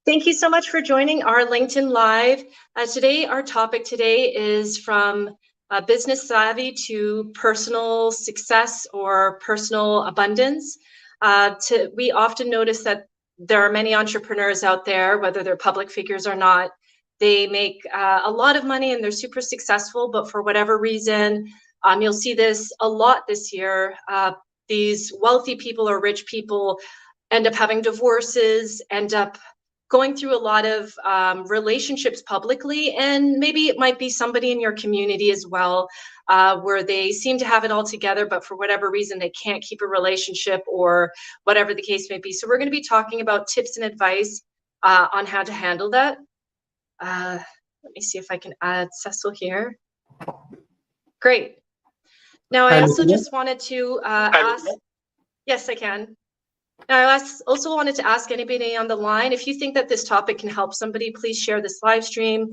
Thank you so much for joining our LinkedIn Live. Today, our topic today is from business savvy to personal success or personal abundance. We often notice that there are many entrepreneurs out there, whether they're public figures or not. They make a lot of money and they're super successful, but for whatever reason, you'll see this a lot this year. These wealthy people or rich people end up having divorces, end up going through a lot of relationships publicly, and maybe it might be somebody in your community as well, where they seem to have it all together, but for whatever reason, they can't keep a relationship or whatever the case may be. So we're going to be talking about tips and advice on how to handle that. Let me see if I can add Cecil here. Great. Now, I also just wanted to ask, yes, I can. Now, I also wanted to ask anybody on the line, if you think that this topic can help somebody, please share this live stream.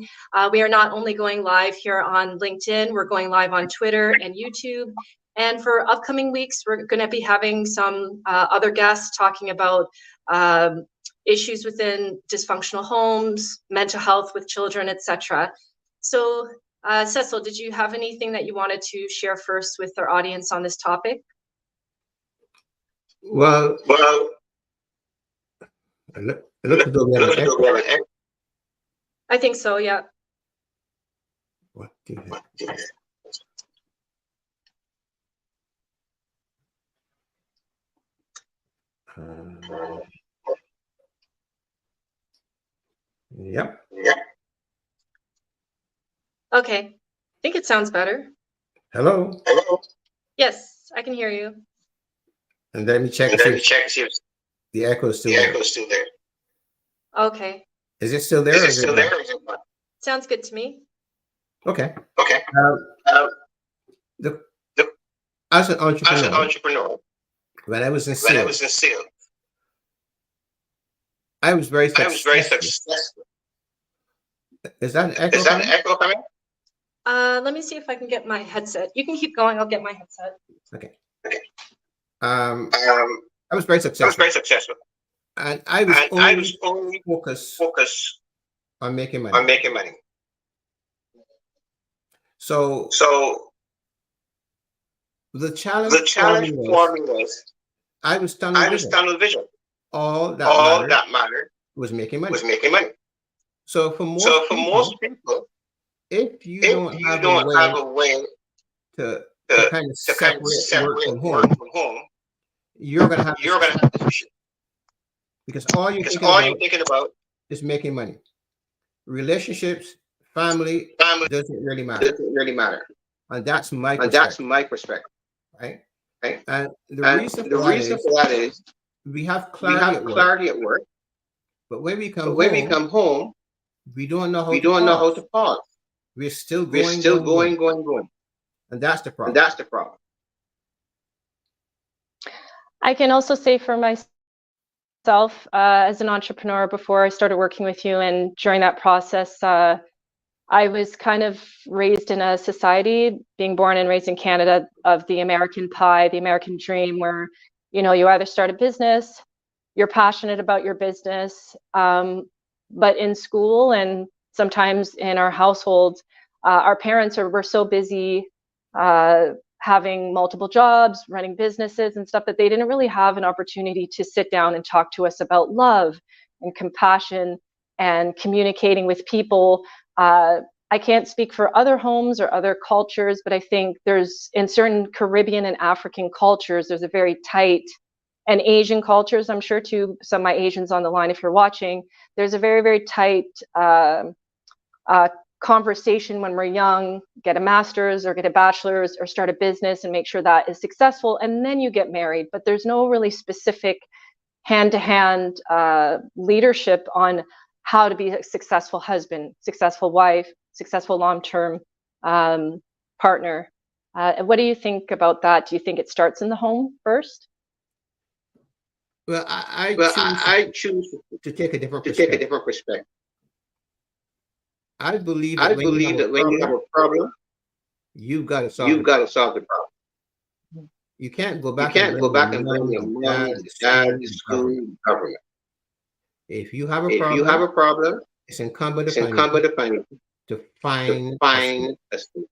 We are not only going live here on LinkedIn, we're going live on Twitter and YouTube. And for upcoming weeks, we're going to be having some other guests talking about issues within dysfunctional homes, mental health with children, etc. So, Cecil, did you have anything that you wanted to share first with our audience on this topic? Well, look at the I think so, yeah. What the heck? Yep. Okay, I think it sounds better. Hello. Yes, I can hear you. And let me check. See if the echo is still there. Okay. Is it still there? Is it still there? Sounds good to me. Okay. As an entrepreneur, when I was in sales, I was very successful. Is that an echo coming? Let me see if I can get my headset. You can keep going. I'll get my headset. Okay. I was very successful. And I was only focused on making money. So the challenge for me was I was tunnel vision. All that mattered was making money. So for most people, if you don't have a way to kind of separate work from home, you're gonna have issue. Because all you're thinking about is making money. Relationships, family doesn't really matter. And that's my perspective. Right? And the reason for that is we have clarity at work, but when we come home, we don't know how to pause. We're still going. And that's the problem. I can also say for myself, as an entrepreneur, before I started working with you, and during that process, I was kind of raised in a society, being born and raised in Canada, of the American pie, the American dream, where you either start a business, you're passionate about your business, but in school and sometimes in our households, our parents were so busy having multiple jobs, running businesses and stuff, that they didn't really have an opportunity to sit down and talk to us about love and compassion and communicating with people. I can't speak for other homes or other cultures, but I think there's, in certain Caribbean and African cultures, there's a very tight, and Asian cultures, I'm sure too, some of my Asians on the line, if you're watching, there's a very, very tight conversation when we're young, get a master's or get a bachelor's or start a business and make sure that is successful, and then you get married. But there's no really specific hand-to-hand leadership on how to be a successful husband, successful wife, successful long-term partner. What do you think about that? Do you think it starts in the home first? Well, I choose to take a different perspective. I believe that when you have a problem, you've got to solve the problem. You can't go back and blame your mom, dad, the school, government. If you have a problem, it's incumbent upon you to find a solution.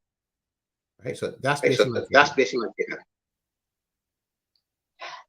Right. So that's Right? basically That's basically what you have.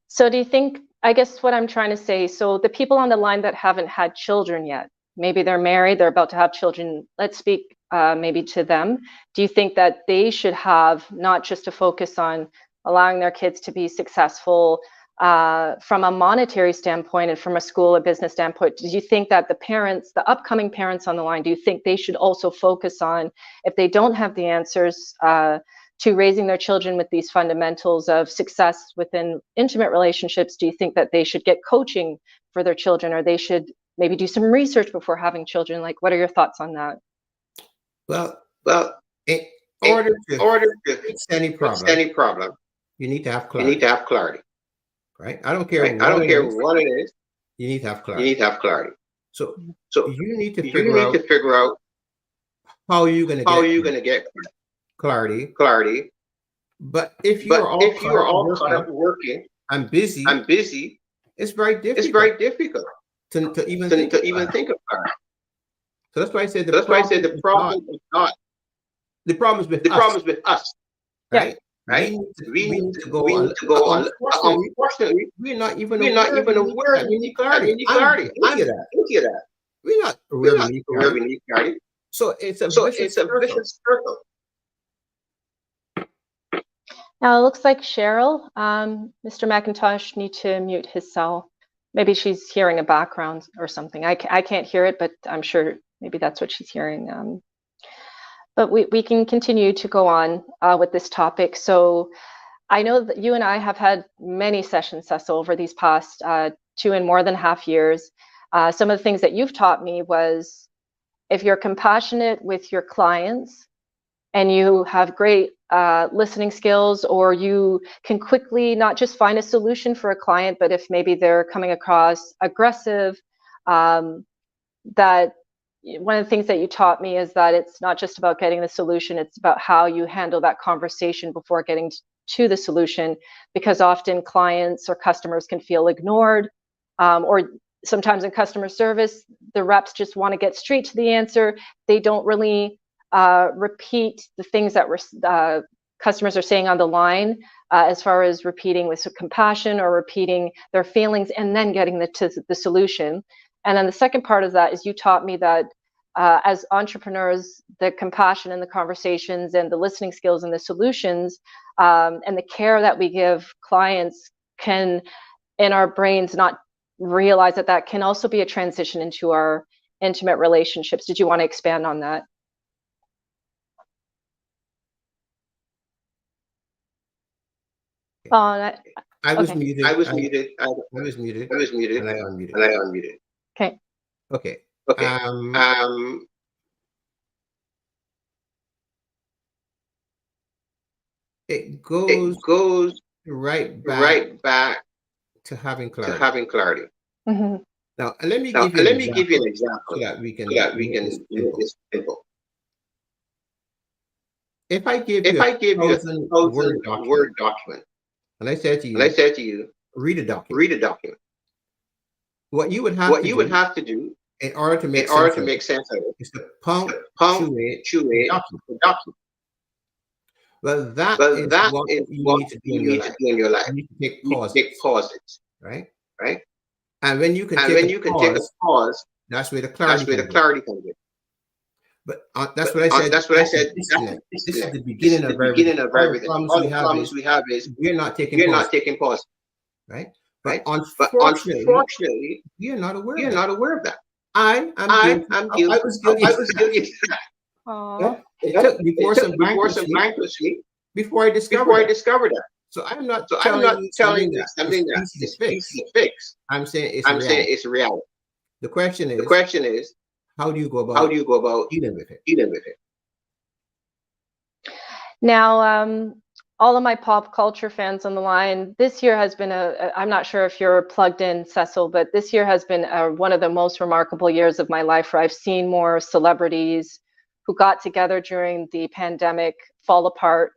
So do you think, I guess what I'm trying to say, so the people on the line that haven't had children yet, maybe they're married, they're about to have children, let's speak maybe to them. Do you think that they should have not just a focus on allowing their kids to be successful from a monetary standpoint and from a school or business standpoint? Do you think that the parents, the upcoming parents on the line, do you think they should also focus on, if they don't have the answers to raising their children with these fundamentals of success within intimate relationships, do you think that they should get coaching for their children, or they should maybe do some research before having children? Like, what are your thoughts on that? Well, in order to fix any problem, you need to have clarity. Right? I don't care what it is. You need to have clarity. So you need to figure out how you're going to get clarity. But if you're all caught up working I'm busy, it's very difficult to even think of clarity. So that's why I said the problem is not. The problem is with us. Right? Right? We need to go on. Unfortunately, we're not even aware that we need clarity. I'm guilty of that. We're not aware we need clarity. So it's a vicious circle. Now it looks like Cheryl, Mr. McIntosh, need to mute his cell. Maybe she's hearing a background or something. I can't hear it, but I'm sure maybe that's what she's hearing. But we can continue to go on with this topic. So I know that you and I have had many sessions, Cecil, over these past 2 and more than half years. Some of the things that you've taught me was, if you're compassionate with your clients and you have great listening skills, or you can quickly not just find a solution for a client, but if maybe they're coming across aggressive, that one of the things that you taught me is that it's not just about getting the solution, it's about how you handle that conversation before getting to the solution, because often clients or customers can feel ignored, or sometimes in customer service, the reps just want to get straight to the answer. They don't really repeat the things that customers are saying on the line, as far as repeating with compassion or repeating their feelings and then getting to the solution. And then the second part of that is, you taught me that as entrepreneurs, the compassion and the conversations and the listening skills and the solutions and the care that we give clients can, in our brains, not realize that can also be a transition into our intimate relationships. Did you want to expand on that? I was muted. I was muted. And I unmuted. Okay. It goes right back to having clarity. Mm-hmm. Now, let me give you an example so that we can make this simple. If I give you a 1,000-word document, and I said to you, read a document. What you would have to do in order to make sense of it is to punctuate the document. Well, that is what you need to do in your life. You need to take pauses. Right? And when you can take a pause, that's where the clarity comes in. But that's what I said. This is the beginning of everything. All the problems we have is we're not taking pause. Right? But unfortunately, we are not aware of that. I was guilty of that. It took me some bankruptcy before I discovered that. So I'm not telling you something that's fixed. I'm saying it's reality. The question is, how do you go about dealing with it? Now, all of my pop culture fans on the line, this year has been I'm not sure if you're plugged in, Cecil, but this year has been one of the most remarkable years of my life, where I've seen more celebrities who got together during the pandemic fall apart.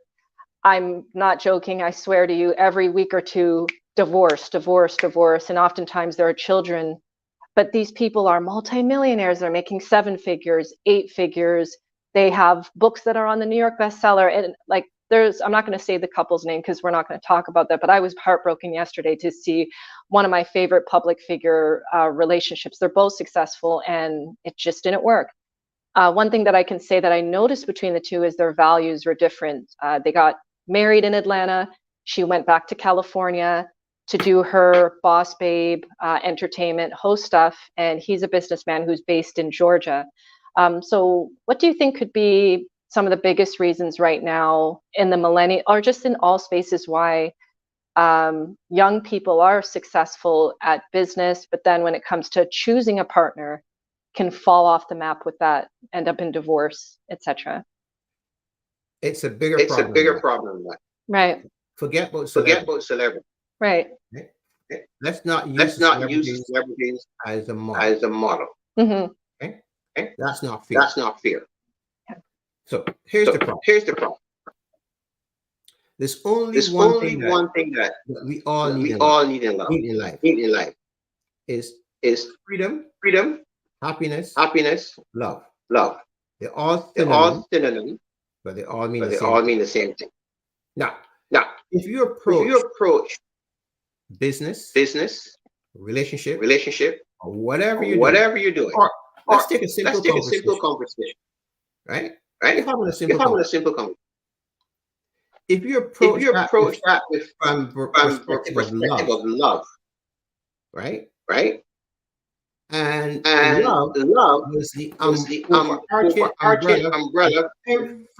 I'm not joking. I swear to you, every week or two, divorce. And oftentimes there are children but these people are multimillionaires. They're making 7 figures, 8 figures. They have books that are on the New York bestseller. And like, I'm not going to say the couple's name because we're not going to talk about that, but I was heartbroken yesterday to see one of my favorite public figure relationships. They're both successful and it just didn't work. One thing that I can say that I noticed between the two is their values were different. They got married in Atlanta. She went back to California to do her boss babe entertainment host stuff. And he's a businessman who's based in Georgia. So what do you think could be some of the biggest reasons right now in the millennial, or just in all spaces, why young people are successful at business, but then when it comes to choosing a partner, can fall off the map with that, end up in divorce, etc.? It's a bigger problem. Right. Forget about celebrity. Right. Okay? Let's not use celebrities as a model. Mm-hmm. Okay? That's not fair. Yeah. So here's the problem. There's only one thing that we all need in life. Is freedom, happiness, love. They're all synonyms, but they all mean the same thing. Now, if you approach business, relationship, or whatever you're doing, or let's take a simple conversation, right? You're having a simple conversation. If you approach that from perspective of love, right? And love was the overarching umbrella of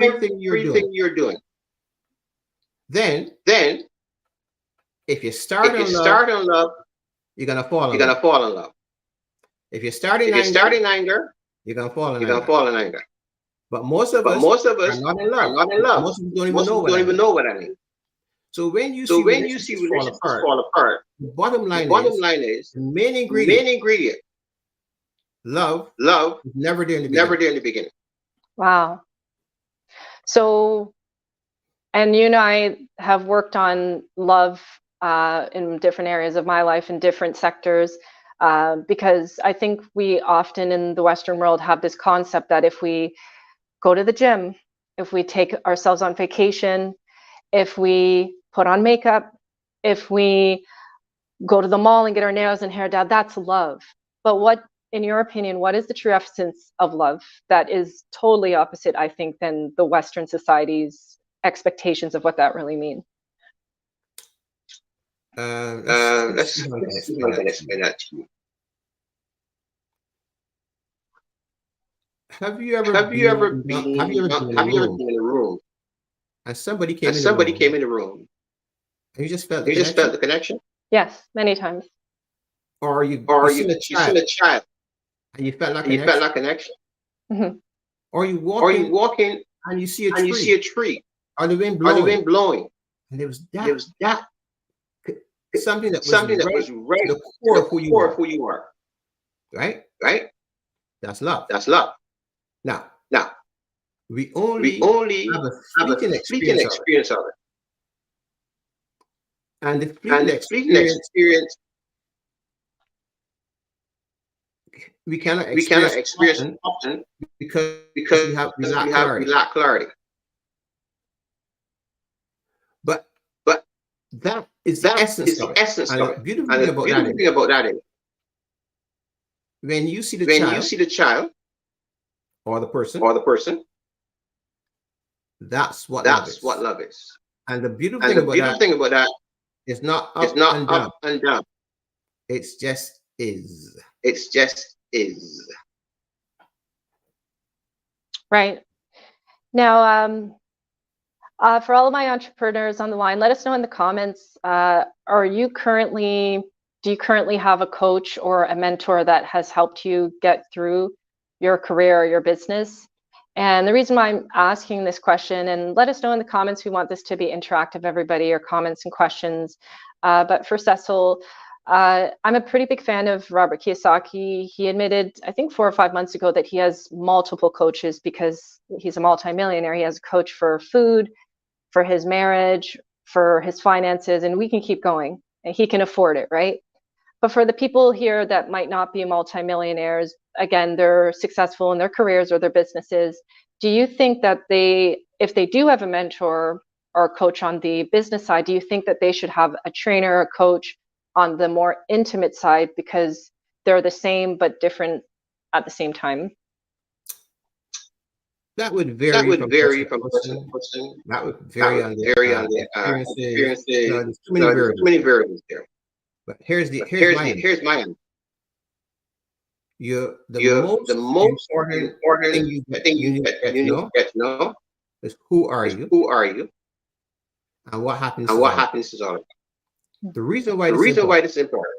everything you're doing. Then if you start in love, you're gonna fall in love. If you start in anger, you're gonna fall in anger. But most of us are not in love. Most of us don't even know what I mean. So when you see relationships fall apart, the bottom line is the main ingredient. Love is never there in the beginning. Wow. So, and you and I have worked on love in different areas of my life in different sectors, because I think we often in the Western world have this concept that if we go to the gym, if we take ourselves on vacation, if we put on makeup, if we go to the mall and get our nails and hair done, that's love. But what, in your opinion, what is the true essence of love that is totally opposite, I think, than the Western society's expectations of what that really means? Let's see how I can explain that to you. Have you ever been in a room and somebody came in the room and you just felt the connection? Yes, many times. Or you seen a child and you felt like connection. Mm-hmm. Or you walk in and you see a tree. Or the wind blowing. And there was that something that was right at the core of who you are. Right? That's love. Now, we only have a fleeting experience of it. And the fleeting experience we cannot experience often because we lack clarity. But that is the essence of it. And the beautiful thing about that is when you see the child or the person, that's what love is. And the beautiful thing about that is not up and down. It's just is. Right. Now, for all of my entrepreneurs on the line, let us know in the comments, do you currently have a coach or a mentor that has helped you get through your career or your business? And the reason why I'm asking this question, and let us know in the comments, we want this to be interactive, everybody, or comments and questions. But for Cecil, I'm a pretty big fan of Robert Kiyosaki. He admitted, I think 4 or 5 months ago, that he has multiple coaches because he's a multimillionaire. He has a coach for food, for his marriage, for his finances, and we can keep going. And he can afford it, right? But for the people here that might not be multimillionaires, again, they're successful in their careers or their businesses. Do you think that if they do have a mentor or a coach on the business side, do you think that they should have a trainer or a coach on the more intimate side because they're the same but different at the same time? That would vary from person to person. That would vary on the experiences. There's too many variables there. But here's my end. The most important thing you need to get to know is who are you, and what happens is all of that. The reason why this is important.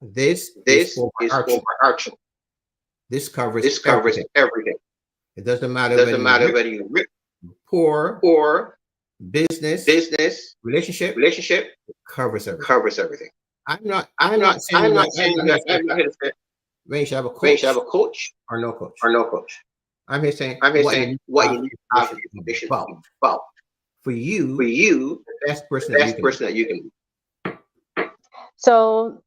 This is overarching. This covers everything. It doesn't matter whether you're rich, poor, business, relationship. It covers everything. I'm not saying that when you should have a coach or no coach. I'm here saying what you need to have information about. For you, the best person that you can be. So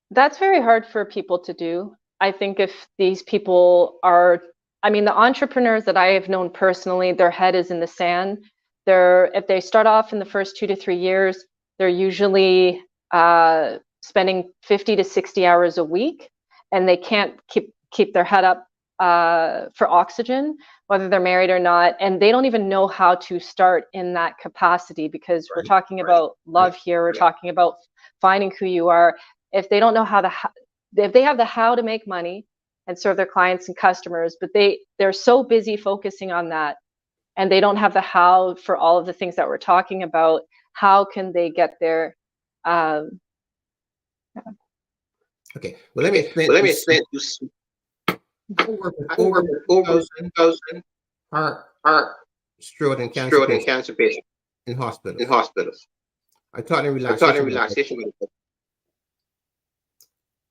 that's very hard for people to do. I think if these people are, the entrepreneurs that I have known personally, their head is in the sand. If they start off in the first 2 to 3 years, they're usually spending 50 to 60 hours a week, and they can't keep their head up for oxygen, whether they're married or not, and they don't even know how to start in that capacity, because we're talking about love here. We're talking about finding who you are. If they don't know if they have the how to make money and serve their clients and customers, but they're so busy focusing on that, and they don't have the how for all of the things that we're talking about, how can they get there? Okay, well, let me explain this. Over 1,000 heart, stroke, and cancer patients in hospitals. I taught in relaxation.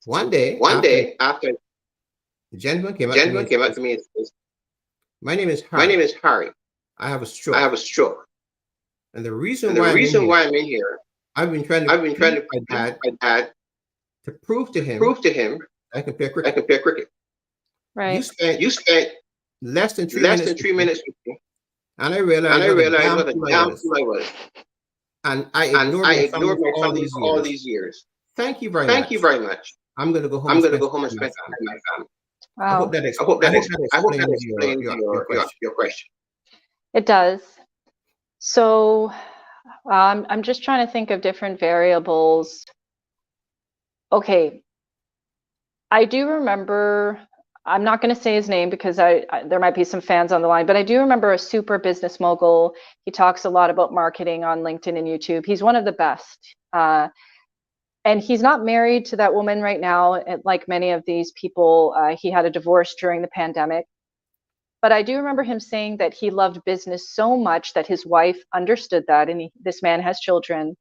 One day after the gentleman came up to me and says, "My name is Harry. I have a stroke. And the reason why I'm in here, I've been trying to my dad to prove to him I can play cricket. Right. You spent less than 3 minutes with me, and I realized what a damn fool I was. And I ignored my family for all these years. Thank you very much. I'm going to go home and spend time with my family." Wow. I hope that explains your question. It does. So I'm just trying to think of different variables. Okay. I do remember, I'm not going to say his name because there might be some fans on the line, but I do remember a super business mogul. He talks a lot about marketing on LinkedIn and YouTube. He's one of the best. And he's not married to that woman right now. Like many of these people, he had a divorce during the pandemic. But I do remember him saying that he loved business so much that his wife understood that, and this man has children.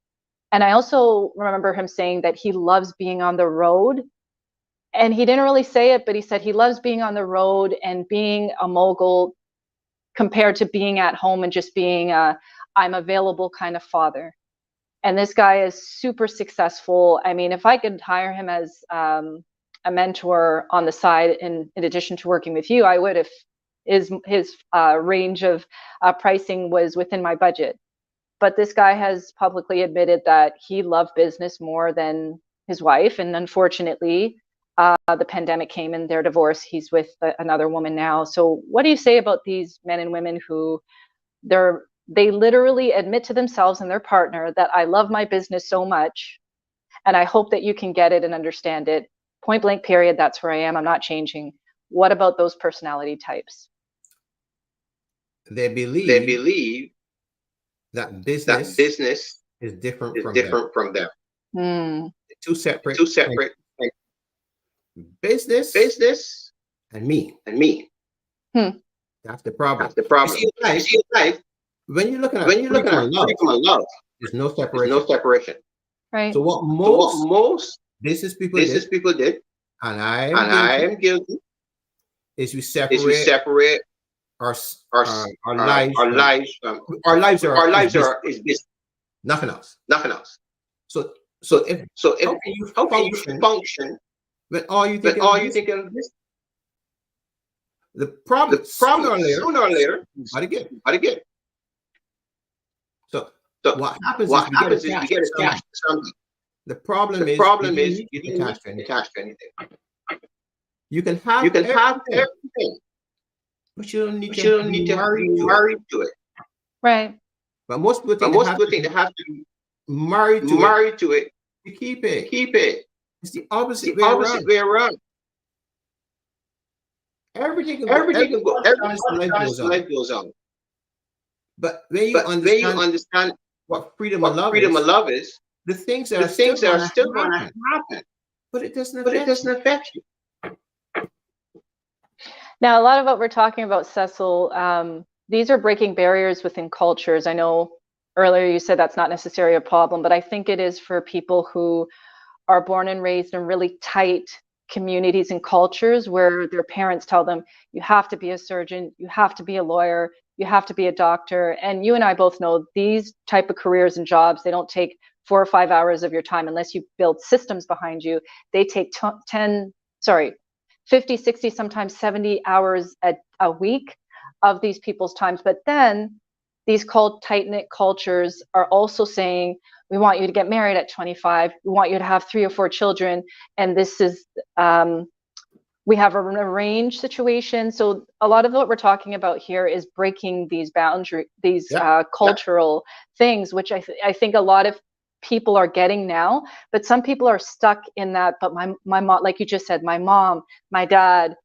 And I also remember him saying that he loves being on the road. And he didn't really say it, but he said he loves being on the road and being a mogul compared to being at home and just being I'm available kind of father. And this guy is super successful. I mean, if I could hire him as a mentor on the side, in addition to working with you, I would, if his range of pricing was within my budget. But this guy has publicly admitted that he loved business more than his wife. And unfortunately, the pandemic came and their divorce. He's with another woman now. So what do you say about these men and women who they literally admit to themselves and their partner that I love my business so much, and I hope that you can get it and understand it. Point blank, period. That's where I am. I'm not changing. What about those personality types? They believe that business is different from them. Two separate. Business and me. That's the problem. You see, life, when you're looking at love, there's no separation. Right. So what most business people did, and I am guilty, is we separate our lives is business. Nothing else. So So if how can you function when all you think of this? The problem sooner or later, but again. So So what happens is we we get get attached attached to to something. the problem The is problem you is don't you get don't attached to get anything. attached to anything. You can have everything, but you don't need but to you don't need be to be married to it. married to it. Right. But most people think They have to be married to married to it to keep it. keep it. It's the opposite The way opposite around. way around. Everything can go. Everything can go. Every life goes on. But when you understand what freedom what of love freedom is, of love is, the things that the are things that are still going going to to happen, but it doesn't but it affect doesn't affect you. Now, a lot of what we're talking about, Cecil, these are breaking barriers within cultures. I know earlier you said that's not necessarily a problem, but I think it is for people who are born and raised in really tight communities and cultures where their parents tell them, you have to be a surgeon, you have to be a lawyer, you have to be a doctor. And you and I both know these type of careers and jobs, they don't take 4 or 5 hours of your time unless you build systems behind you. They take 50, 60, sometimes 70 hours a week of these people's times. But then these tight-knit cultures are also saying, we want you to get married at 25. We want you to have 3 or 4 children. And this is, we have an arranged situation. So a lot of what we're talking about here is breaking these boundaries, these cultural things, which I think a lot of people are getting now, but some people are stuck in that. But my mom, like you just said, my mom, my dad,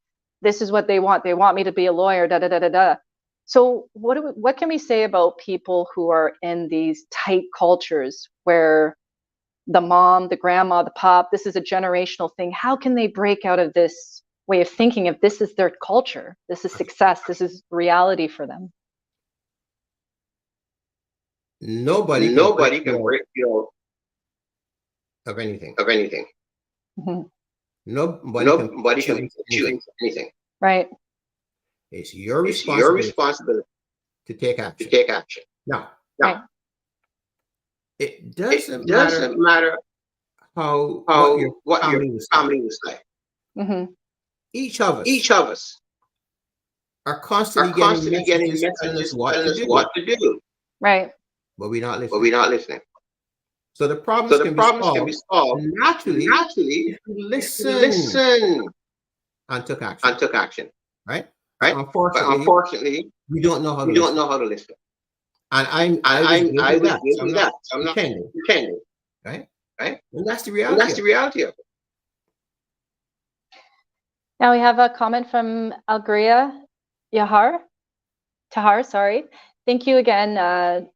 this is what they want. They want me to be a lawyer, da da da da da. So what can we say about people who are in these tight cultures where the mom, the grandma, the pop, this is a generational thing? How can they break out of this way of thinking if this is their culture? This is success. This is reality for them. Nobody can break you of anything. Mm-hmm. Nobody can put you into anything. Right. It's your responsibility to take action. Now, right. It doesn't matter what your family was like. Mm-hmm. Each of us are constantly getting messages telling us what to do. Right. But we're not listening. So the problems can be solved naturally if you listen and took action. Right? But unfortunately, we don't know how to listen. And I was guilty of that. So I'm not pretending. Right? And that's the reality of it. Now we have a comment from Algria Tahar, sorry. Thank you again.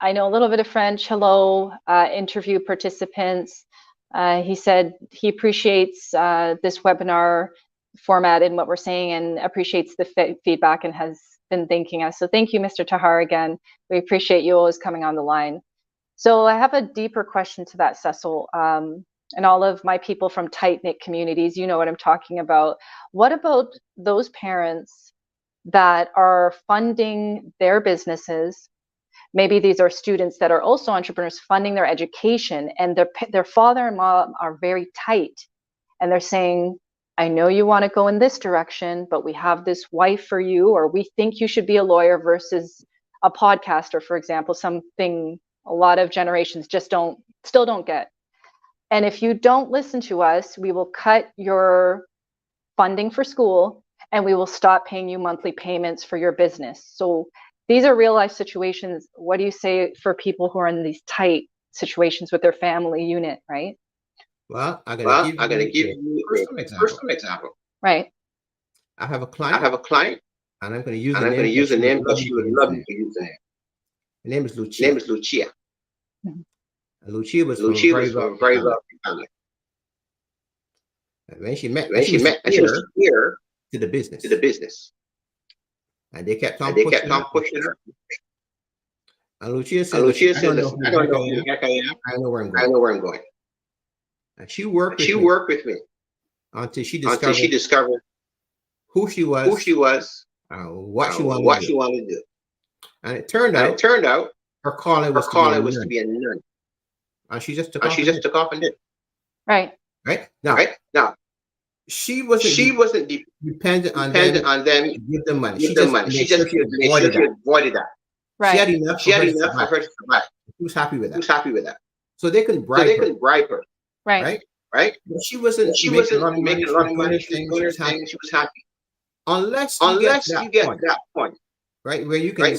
I know a little bit of French. Hello, interview participants. He said he appreciates this webinar format and what we're saying and appreciates the feedback and has been thanking us. So thank you, Mr. Tahar, again. We appreciate you always coming on the line. So I have a deeper question to that, Cecil. And all of my people from tight-knit communities, you know what I'm talking about. What about those parents that are funding their businesses? Maybe these are students that are also entrepreneurs funding their education, and their father and mom are very tight. And they're saying, I know you want to go in this direction, but we have this wife for you, or we think you should be a lawyer versus a podcaster, for example, something a lot of generations just still don't get. And if you don't listen to us, we will cut your funding for school and we will stop paying you monthly payments for your business. So these are real life situations. What do you say for people who are in these tight situations with their family unit, right? Well, I'm going to give you a personal example. Right. I have a client. And I'm going to use the name that she would love me to use the name. Her name is Lucia. Mm-hmm. And Lucia was from a very wealthy family. And when she met, she was here to the business. And they kept on pushing her. And Lucia said, I don't know who the heck I am. I know where I'm going. And she worked with me until she discovered who she was, what she wanted to do. And it turned out her calling was to be a nun. And she just took off and did. Right. Right now, she wasn't dependent on them to give them money. She just made sure she avoided that. Right. She had enough for her to survive. She was happy with that. So they couldn't bribe her. Right. But she wasn't making a lot of money. She was doing her thing. She was happy. Unless you get that point, right, where you can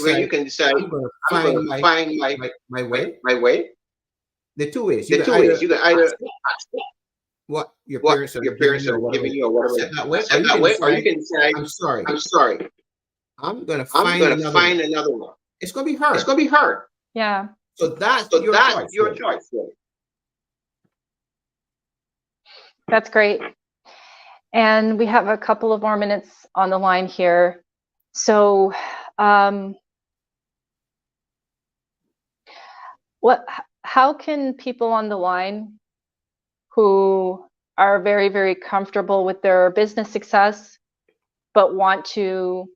decide, I'm going to find my way. There are two ways. You can either what your parents are giving you or whatever set that way, or you can decide, I'm sorry. I'm going to find another one. It's going to be hard. Yeah. So that's your choice. That's great. And we have a couple of more minutes on the line here. So how can people on the line who are very, very comfortable with their business success, but want to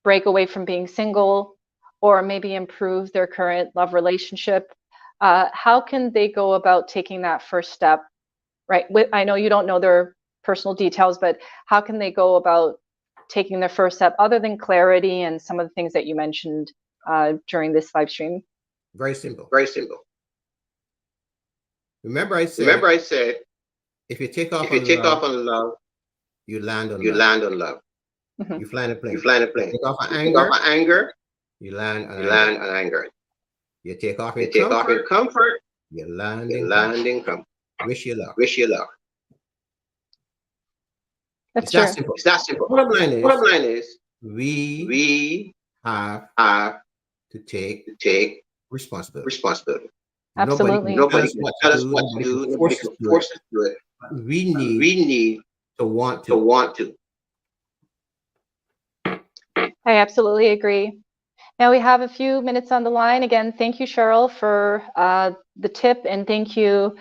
break away from being single or maybe improve their current love relationship, how can they go about taking that first step? Right. I know you don't know their personal details, but how can they go about taking their first step other than clarity and some of the things that you mentioned during this live stream? Very simple. Remember I said, if you take off on love, you land on love. Mm-hmm. You fly in a plane. Take off on anger, you land on anger. You take off in comfort, you land in comfort. Wish you luck. That's true. Simple. It's that simple. Bottom line is we have to take responsibility. Absolutely. Nobody can tell us what to do. Nobody can force us to do it. We need to want to. I absolutely agree. Now we have a few minutes on the line. Again, thank you, Cheryl, for the tip, and thank you,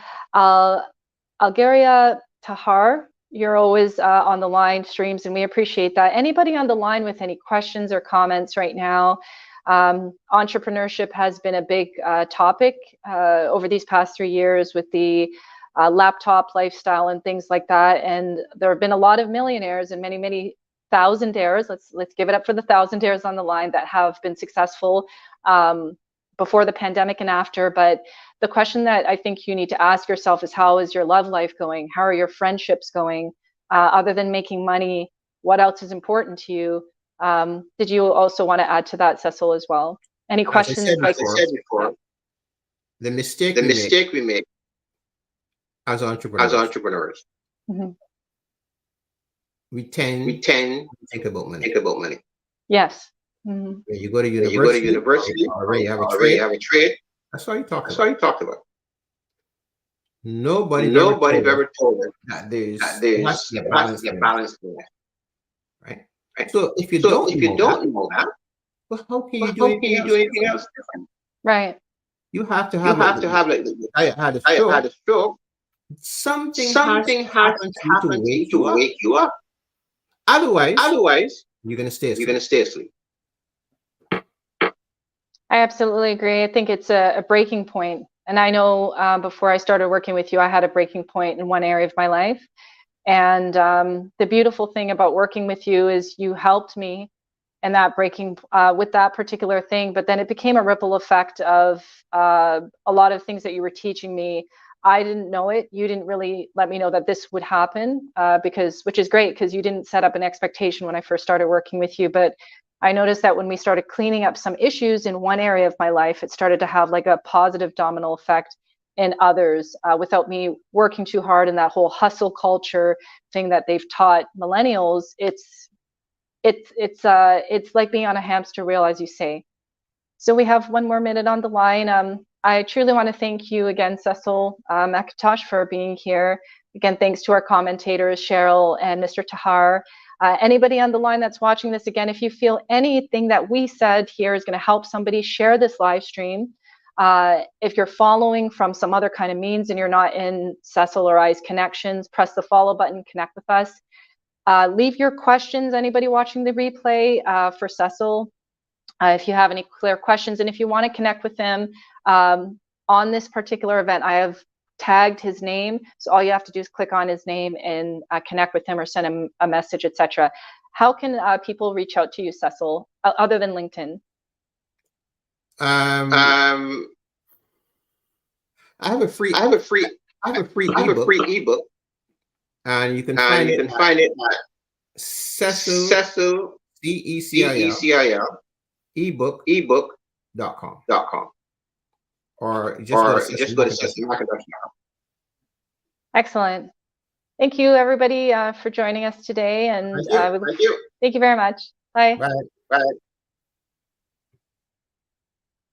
Algeria Tahar. You're always on the line streams, and we appreciate that. Anybody on the line with any questions or comments right now? Entrepreneurship has been a big topic over these past 3 years with the laptop lifestyle and things like that. And there have been a lot of millionaires and many, many thousandaires. Let's give it up for the thousandaires on the line that have been successful before the pandemic and after. But the question that I think you need to ask yourself is, how is your love life going? How are your friendships going? Other than making money, what else is important to you? Did you also want to add to that, Cecil, as well? Any questions? As I said before, the mistake we make as entrepreneurs. Mm-hmm. We tend to think about money. Yes. Mm-hmm. When you go to university, or you have a trade, that's all you talk about. Nobody ever told us that there's a balance there. Right? So if you don't know that, well, how can you do anything else different? Right. You have to have I had a stroke. Something has to happen to wake you up. Otherwise, you're gonna stay asleep. I absolutely agree. I think it's a breaking point. And I know before I started working with you, I had a breaking point in one area of my life. And the beautiful thing about working with you is you helped me in that breaking with that particular thing. But then it became a ripple effect of a lot of things that you were teaching me. I didn't know it. You didn't really let me know that this would happen which is great, because you didn't set up an expectation when I first started working with you. But I noticed that when we started cleaning up some issues in one area of my life, it started to have like a positive domino effect in others without me working too hard. In that whole hustle culture thing that they've taught millennials, it's like being on a hamster wheel, as you say. So we have 1 more minute on the line. I truly want to thank you again, Cecil McIntosh, for being here. Again, thanks to our commentators, Cheryl and Mr. Tahar. Anybody on the line that's watching this, again, if you feel anything that we said here is going to help somebody, share this live stream. If you're following from some other kind of means and you're not in Cecil or I's connections, press the follow button, connect with us. Leave your questions, anybody watching the replay, for Cecil. If you have any clear questions, and if you want to connect with him on this particular event, I have tagged his name. So all you have to do is click on his name and connect with him or send him a message, etc. How can people reach out to you, Cecil, other than LinkedIn? I have a free ebook, and you can find it at Cecil CECIL ebook.com. Or just go to Cecil McIntosh. Excellent. Thank you, everybody, for joining us today. And thank you. Thank you very much. Bye. Bye.